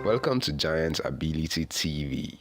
Welcome to Giant Ability TV.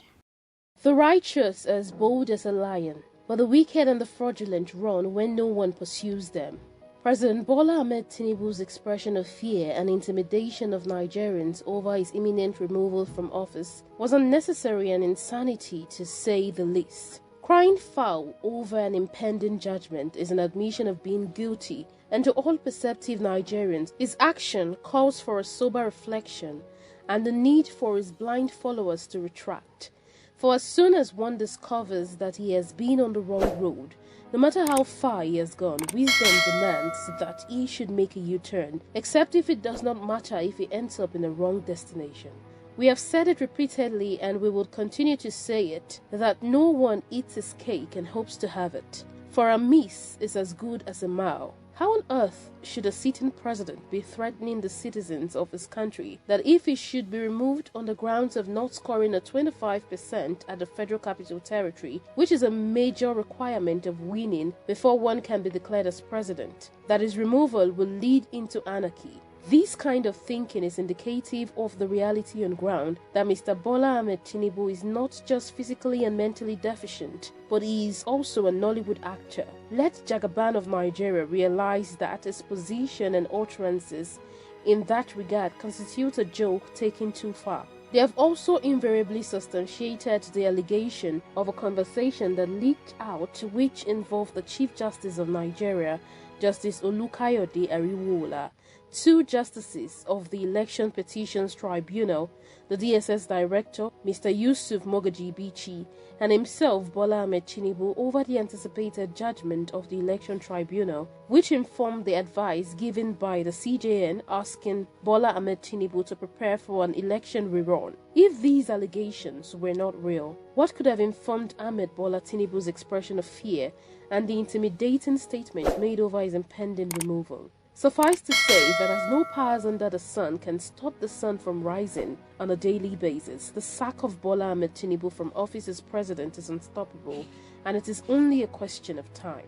The righteous are as bold as a lion, but the wicked and the fraudulent run when no one pursues them. President Bola Ahmed Tinubu's expression of fear and intimidation of Nigerians over his imminent removal from office was unnecessary and insanity, to say the least. Crying foul over an impending judgment is an admission of being guilty, and to all perceptive Nigerians, his action calls for a sober reflection and the need for his blind followers to retract. For as soon as one discovers that he has been on the wrong road, no matter how far he has gone, wisdom demands that he should make a U-turn, except if it does not matter if he ends up in a wrong destination. We have said it repeatedly, and we will continue to say it, that no one eats his cake and hopes to have it. For a miss is as good as a mile. How on earth should a sitting president be threatening the citizens of his country that if he should be removed on the grounds of not scoring a 25% at the Federal Capital Territory, which is a major requirement of winning before one can be declared as president, that his removal will lead into anarchy? This kind of thinking is indicative of the reality on ground that Mr. Bola Ahmed Tinubu is not just physically and mentally deficient, but he is also a Nollywood actor. Let Jagaban of Nigeria realize that his position and utterances in that regard constitute a joke taken too far. They have also invariably substantiated the allegation of a conversation that leaked out which involved the Chief Justice of Nigeria, Justice Olukayode Ariwola, two justices of the Election Petitions Tribunal, the DSS Director, Mr. Yusuf Mogaji Bichi, and himself, Bola Ahmed Tinubu, over the anticipated judgment of the Election Tribunal, which informed the advice given by the CJN asking Bola Ahmed Tinubu to prepare for an election rerun. If these allegations were not real, what could have informed Ahmed Bola Tinubu's expression of fear and the intimidating statement made over his impending removal? Suffice to say that as no powers under the sun can stop the sun from rising on a daily basis, the sack of Bola Ahmed Tinubu from office as president is unstoppable, and it is only a question of time.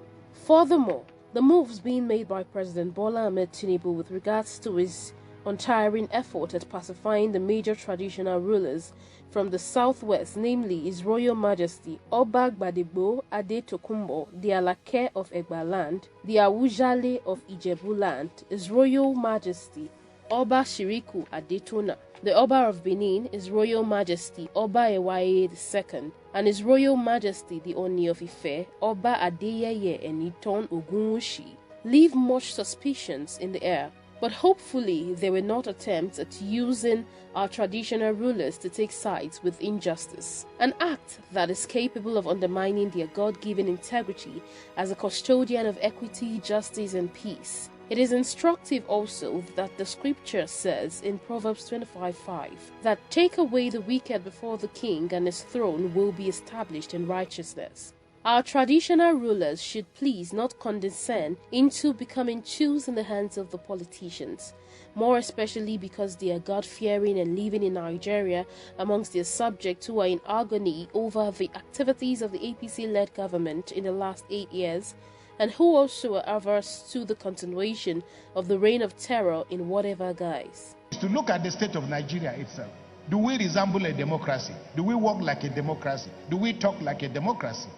Furthermore, the moves being made by President Bola Ahmed Tinubu with regards to his untiring effort at pacifying the major traditional rulers from the southwest, namely His Royal Majesty Oba Gbadegbo Adetokunbo, the Alake of Egbaland, the Awujale of Ijebuland, His Royal Majesty Oba Shiriku Adetona, the Oba of Benin, His Royal Majesty Oba Ewaye II, and His Royal Majesty the Oni of Ife, Oba Adeyeye Eniton Ogunwusi, leave much suspicions in the air. But hopefully there were not attempts at using our traditional rulers to take sides with injustice, an act that is capable of undermining their God-given integrity as a custodian of equity, justice, and peace. It is instructive also that the scripture says in Proverbs 25:5 that take away the wicked before the king, and his throne will be established in righteousness. Our traditional rulers should please not condescend into becoming tools in the hands of the politicians, more especially because they are God-fearing and living in Nigeria amongst their subjects who are in agony over the activities of the APC-led government in the last 8 years, and who also are averse to the continuation of the reign of terror in whatever guise. To look at the state of Nigeria itself. Do we resemble a democracy? Do we work like a democracy? Do we talk like a democracy?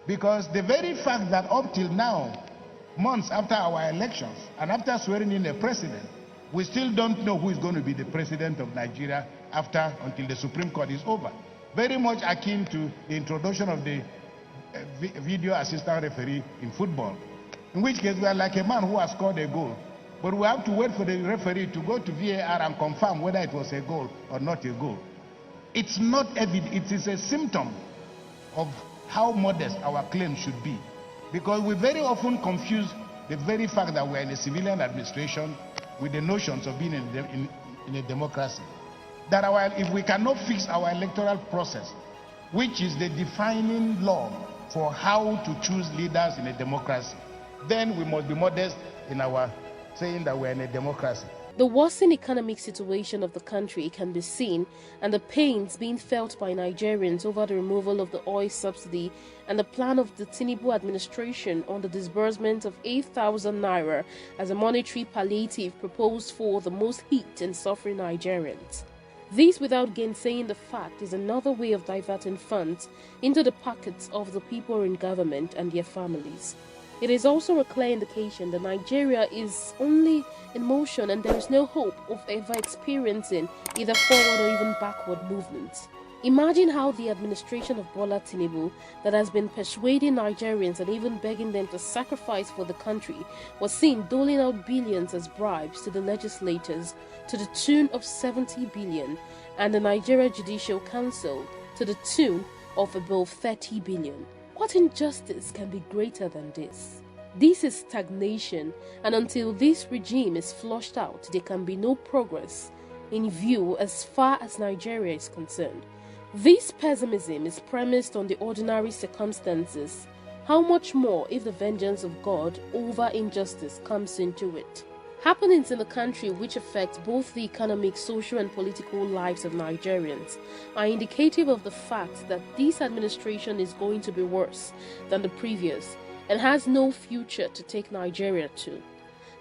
Because the very fact that up till now, months after our elections and after swearing in a president, we still don't know who is going to be the president of Nigeria until the Supreme Court is over. Very much akin to the introduction of the video assistant referee in football, in which case we are like a man who has scored a goal, but we have to wait for the referee to go to VAR and confirm whether it was a goal or not a goal. It's not evident. It is a symptom of how modest our claims should be, because we very often confuse the very fact that we are in a civilian administration with the notions of being in a democracy. That if we cannot fix our electoral process, which is the defining law for how to choose leaders in a democracy, then we must be modest in our saying that we are in a democracy. The worsening economic situation of the country can be seen, and the pains being felt by Nigerians over the removal of the oil subsidy and the plan of the Tinubu administration on the disbursement of 8,000 naira as a monetary palliative proposed for the most hit and suffering Nigerians. This, without gainsaying the fact, is another way of diverting funds into the pockets of the people in government and their families. It is also a clear indication that Nigeria is only in motion and there is no hope of ever experiencing either forward or even backward movements. Imagine how the administration of Bola Tinubu, that has been persuading Nigerians and even begging them to sacrifice for the country, was seen doling out billions as bribes to the legislators to the tune of 70 billion and the Nigeria Judicial Council to the tune of above 30 billion. What injustice can be greater than this? This is stagnation, and until this regime is flushed out, there can be no progress in view as far as Nigeria is concerned. This pessimism is premised on the ordinary circumstances. How much more if the vengeance of God over injustice comes into it? Happenings in the country which affect both the economic, social and political lives of Nigerians are indicative of the fact that this administration is going to be worse than the previous and has no future to take Nigeria to.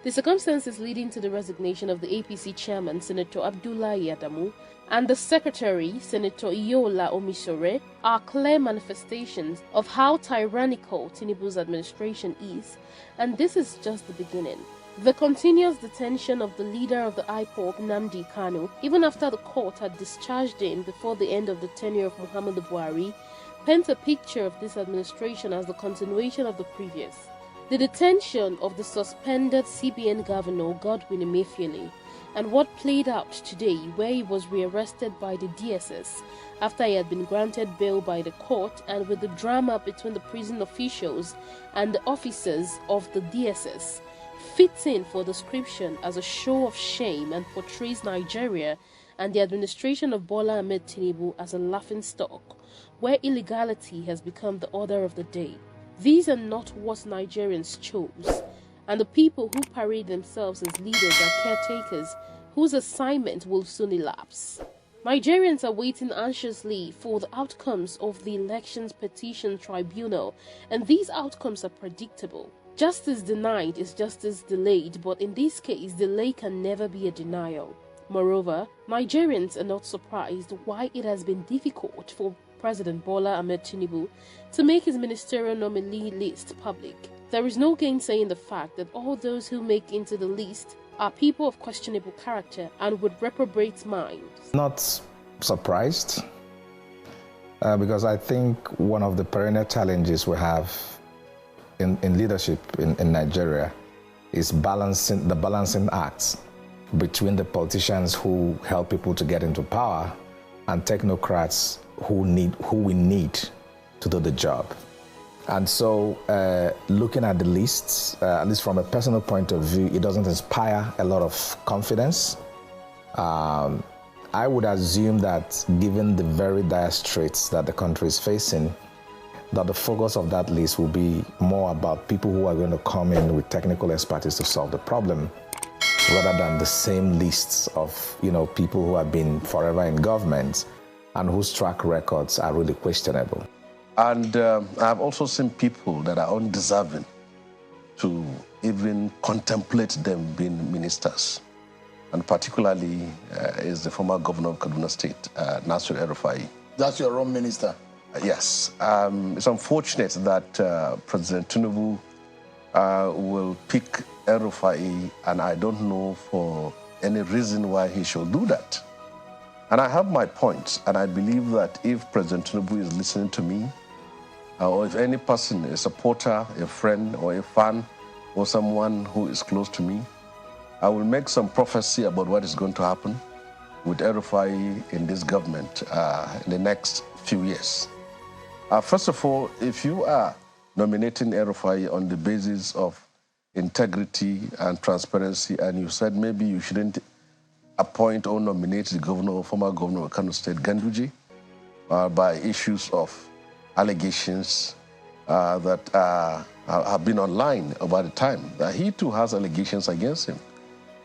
The circumstances leading to the resignation of the APC chairman, Senator Abdullahi Adamu, and the secretary, Senator Iyola Omisore, are clear manifestations of how tyrannical Tinubu's administration is, and this is just the beginning. The continuous detention of the leader of the IPOB, Nnamdi Kanu, even after the court had discharged him before the end of the tenure of Muhammadu Buhari, paints a picture of this administration as the continuation of the previous. The detention of the suspended CBN governor, Godwin Emefiele, and what played out today, where he was rearrested by the DSS after he had been granted bail by the court, and with the drama between the prison officials and the officers of the DSS, fits in for description as a show of shame and portrays Nigeria and the administration of Bola Ahmed Tinubu as a laughingstock, where illegality has become the order of the day. These are not what Nigerians chose, and the people who parade themselves as leaders are caretakers whose assignment will soon elapse. Nigerians are waiting anxiously for the outcomes of the Elections Petition Tribunal, and these outcomes are predictable. Justice denied is justice delayed, but in this case, delay can never be a denial. Moreover, Nigerians are not surprised why it has been difficult for President Bola Ahmed Tinubu to make his ministerial nominee list public. There is no gainsaying the fact that all those who make into the list are people of questionable character and with reprobate minds. Not surprised, because I think one of the perennial challenges we have in leadership in Nigeria is the balancing act between the politicians who help people to get into power and technocrats who we need to do the job. And so looking at the lists, at least from a personal point of view, it doesn't inspire a lot of confidence. I would assume that given the very dire straits that the country is facing, that the focus of that list will be more about people who are going to come in with technical expertise to solve the problem, rather than the same lists of people who have been forever in government and whose track records are really questionable. And I've also seen people that are undeserving to even contemplate them being ministers. And particularly is the former governor of Kaduna State, Nasir El-Rufai. That's your own minister? Yes. It's unfortunate that President Tinubu will pick El-Rufai, and I don't know for any reason why he should do that. And I have my points, and I believe that if President Tinubu is listening to me, or if any person, a supporter, a friend, or a fan, or someone who is close to me, I will make some prophecy about what is going to happen with El-Rufai in this government in the next few years. First of all, if you are nominating El-Rufai on the basis of integrity and transparency, and you said maybe you shouldn't appoint or nominate the governor, former governor of Kano State, Ganduje, by issues of allegations that have been online over the time, that he too has allegations against him,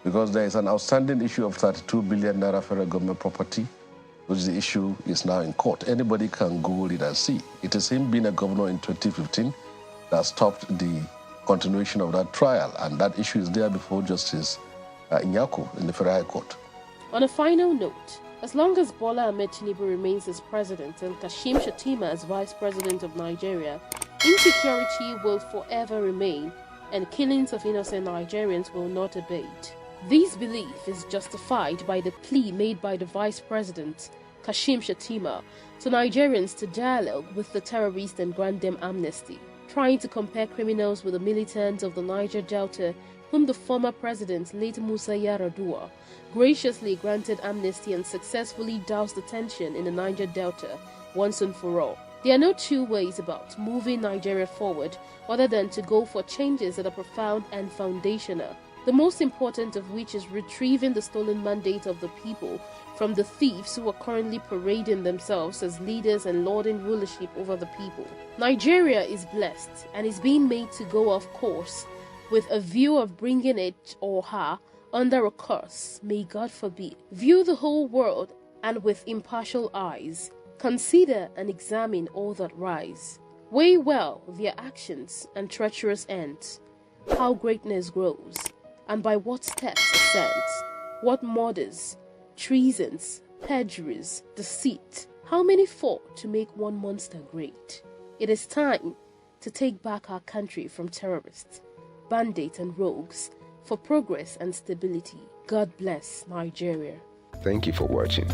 because there is an outstanding issue of 32 billion naira federal government property, which the issue is now in court. Anybody can Google it and see. It is him being a governor in 2015 that stopped the continuation of that trial, and that issue is there before Justice Nyako in the Federal High Court. On a final note, As long as Bola Ahmed Tinubu remains as president and Kashim Shettima as vice president of Nigeria, insecurity will forever remain and killings of innocent Nigerians will not abate. This belief is justified by the plea made by the vice president, Kashim Shettima, to Nigerians to dialogue with the terrorists and grant them amnesty, trying to compare criminals with the militants of the Niger Delta whom the former president, late Musa Yar'Adua, graciously granted amnesty and successfully doused the tension in the Niger Delta once and for all. There are no two ways about moving Nigeria forward other than to go for changes that are profound and foundational, the most important of which is retrieving the stolen mandate of the people from the thieves who are currently parading themselves as leaders and lording rulership over the people. Nigeria is blessed and is being made to go off course with a view of bringing it or her under a curse, may God forbid. View the whole world and with impartial eyes. Consider and examine all that rise. Weigh well their actions and treacherous ends, how greatness grows, and by what steps ascends, what murders, treasons, perjuries, deceit, how many fought to make one monster great. It is time to take back our country from terrorists, bandits and rogues, for progress and stability. God bless Nigeria. Thank you for watching.